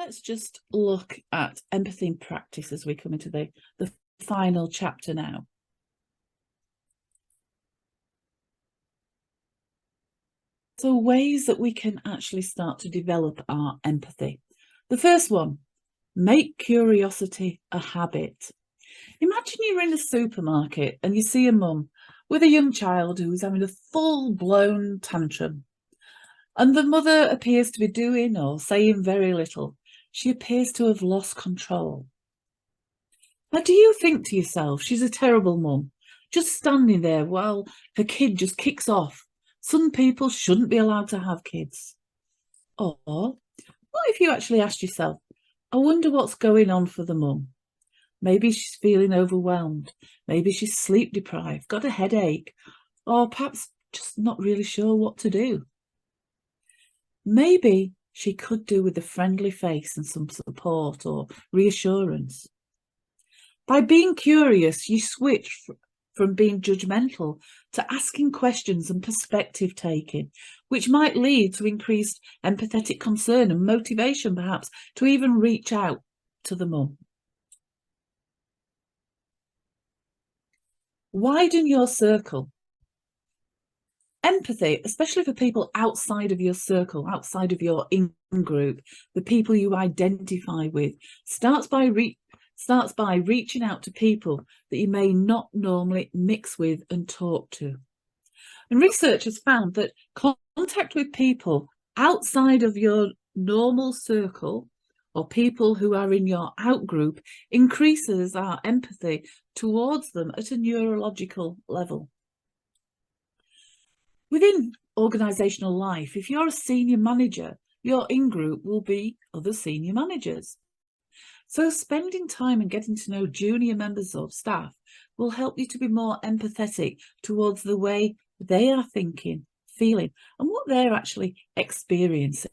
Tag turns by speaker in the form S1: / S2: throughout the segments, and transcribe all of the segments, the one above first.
S1: let's just look at empathy in practice as we come into the final chapter now. So ways that we can actually start to develop our empathy. The first one, make curiosity a habit. Imagine you're in a supermarket and you see a mum with a young child who's having a full-blown tantrum. And the mother appears to be doing or saying very little. She appears to have lost control. Now, do you think to yourself, she's a terrible mum, just standing there while her kid just kicks off? Some people shouldn't be allowed to have kids. Or what if you actually asked yourself, I wonder what's going on for the mum? Maybe she's feeling overwhelmed. Maybe she's sleep deprived, got a headache, or perhaps just not really sure what to do. Maybe she could do with a friendly face and some support or reassurance. By being curious, you switch from being judgmental to asking questions and perspective taking, which might lead to increased empathetic concern and motivation, perhaps, to even reach out to the mum. Widen your circle. Empathy, especially for people outside of your circle, outside of your in-group, the people you identify with, starts by reaching out to people that you may not normally mix with and talk to. And research has found that contact with people outside of your normal circle or people who are in your out-group increases our empathy towards them at a neurological level. Within organisational life, if you're a senior manager, your in-group will be other senior managers. So spending time and getting to know junior members of staff will help you to be more empathetic towards the way they are thinking, feeling, and what they're actually experiencing.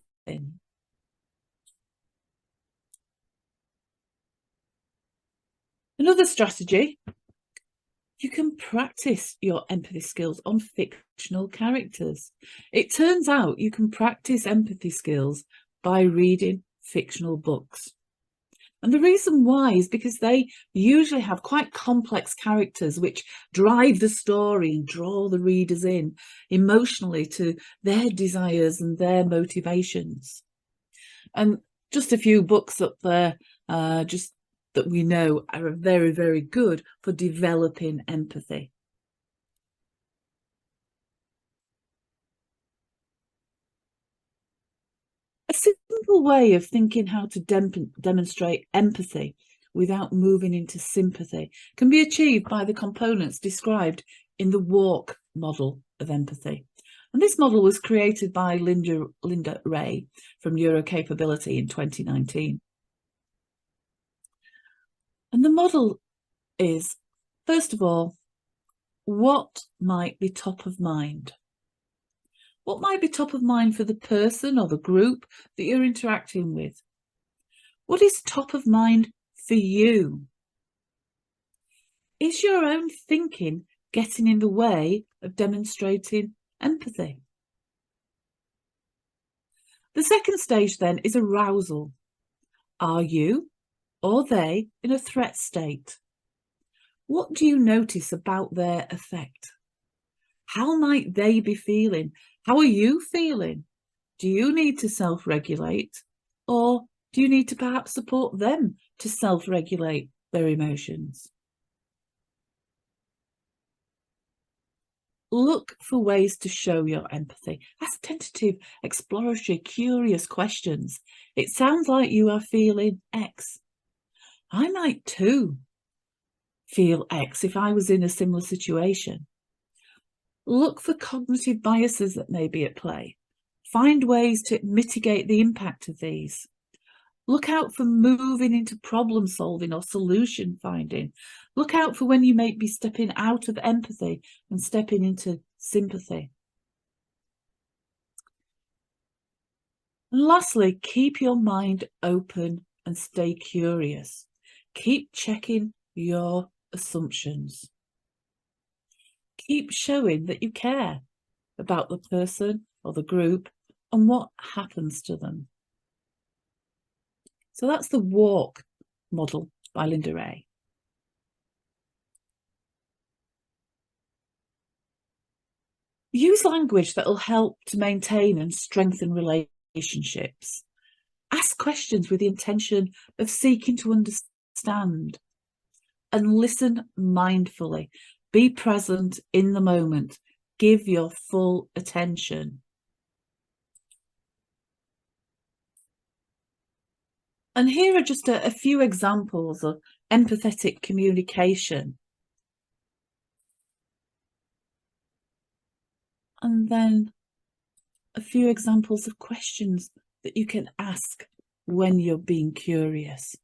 S1: Another strategy, you can practice your empathy skills on fictional characters. It turns out you can practice empathy skills by reading fictional books. And the reason why is because they usually have quite complex characters which drive the story and draw the readers in emotionally to their desires and their motivations. And just a few books up there, just that we know are very, very good for developing empathy. A simple way of thinking how to demonstrate empathy without moving into sympathy can be achieved by the components described in the WALK model of empathy. And this model was created by Linda Ray from Neurocapability in 2019. And the model is, first of all, what might be top of mind? What might be top of mind for the person or the group that you're interacting with? What is top of mind for you? Is your own thinking getting in the way of demonstrating empathy? The second stage then is arousal. Are you or they in a threat state? What do you notice about their effect? How might they be feeling? How are you feeling? Do you need to self-regulate, or do you need to perhaps support them to self-regulate their emotions? Look for ways to show your empathy. Ask tentative, exploratory, curious questions. It sounds like you are feeling X. I might too feel X if I was in a similar situation. Look for cognitive biases that may be at play. Find ways to mitigate the impact of these. Look out for moving into problem solving or solution finding. Look out for when you may be stepping out of empathy and stepping into sympathy. And lastly, keep your mind open and stay curious. Keep checking your assumptions. Keep showing that you care about the person or the group and what happens to them. So that's the walk model by Linda Ray. Use language that will help to maintain and strengthen relationships. Ask questions with the intention of seeking to understand, and listen mindfully. Be present in the moment. Give your full attention. And here are just a few examples of empathetic communication. And then a few examples of questions that you can ask when you're being curious.